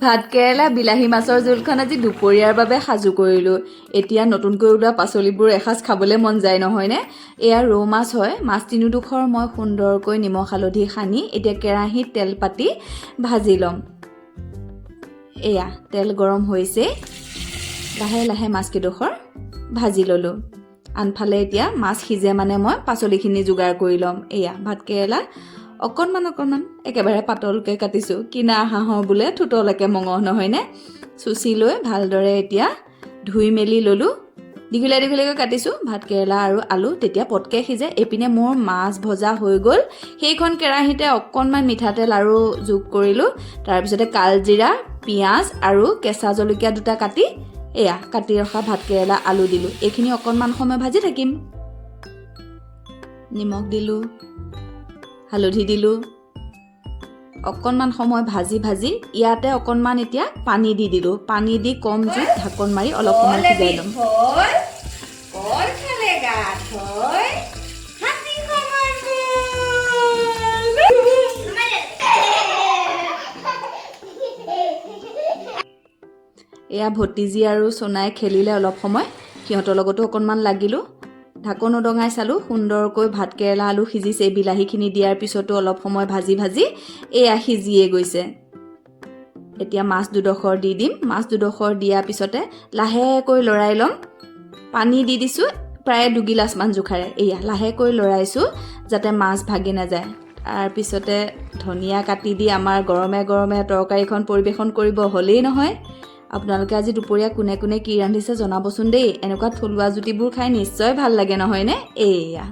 ভাতকেৰেলা বিলাহী মাছৰ জোলখন আজি দুপৰীয়াৰ বাবে সাজু কৰিলোঁ। এতিয়া নতুনকৈ ওলোৱা পাচলিবোৰ এসাঁজ খাবলৈ মন যায় নহয়নে? এয়া ৰৌ মাছ হয়। মাছ তিনিডোখৰ মই সুন্দৰকৈ নিমখ হালধি সানি এতিয়া কেৰাহীত তেল পাতি ভাজি ল'ম। এয়া তেল গৰম হৈছে, লাহে লাহে মাছকেইডোখৰ ভাজি ল'লোঁ। আনফালে এতিয়া মাছ সিজে মানে মই পাচলিখিনি যোগাৰ কৰি ল'ম। এয়া ভাতকেৰেলা অকণমান একেবাৰে পাতলকৈ কাটিছোঁ। কিনা হাঁহৰ বোলে ঠোঁটলৈকে মঙহ নহয়নে? চুচি লৈ ভালদৰে এতিয়া ধুই মেলি ল'লোঁ। দীঘলীয়া দীঘলীয়াকৈ কাটিছোঁ ভাতকেৰেলা আৰু আলু, তেতিয়া পটকৈ সিজে। এইপিনে মোৰ মাছ ভজা হৈ গ'ল। সেইখন কেৰাহীতে অকণমান মিঠাতেল আৰু যোগ কৰিলোঁ। তাৰপিছতে কালজিৰা, পিঁয়াজ আৰু কেঁচা জলকীয়া দুটা কাটি কাটি ৰখা ভাতকেৰেলা আলু দিলোঁ। এইখিনি অকণমান সময় ভাজি থাকিম। নিমখ দিলোঁ, হালধি দিলোঁ, অকণমান সময় ভাজি ইয়াতে অকণমান এতিয়া পানী দি দিলোঁ। পানী দি কম জুইত ঢাকন মাৰি অলপ সময় সিজাই ল'ম। এয়া ভতিজী আৰু সোণাই খেলিলে অলপ সময়, সিহঁতৰ লগতো অকণমান লাগিলোঁ। ঢাকন উদঙাই চালোঁ, সুন্দৰকৈ ভাতকেৰেলা আলু সিজিছে। বিলাহীখিনি দিয়াৰ পিছতো অলপ সময় ভাজি এয়া সিজিয়ে গৈছে। এতিয়া মাছ দুডোখৰ দি দিম। মাছ দুডোখৰ দিয়াৰ পিছতে লাহেকৈ লৰাই ল'ম। পানী দি দিছোঁ প্ৰায় 2 গিলাচমান জোখাৰে। এয়া লাহেকৈ লৰাইছোঁ যাতে মাছ ভাগি নাযায়। তাৰপিছতে ধনিয়া কাটি দি আমাৰ গৰমে গৰমে তৰকাৰীখন পৰিৱেশন কৰিব হ'লেই নহয়। আপোনালোকে আজি দুপৰীয়া কোনে কোনে কি ৰান্ধিছে জনাবচোন দেই। এনেকুৱা থলুৱা জুতিবোৰ খাই নিশ্চয় ভাল লাগে নহয়নে? এয়া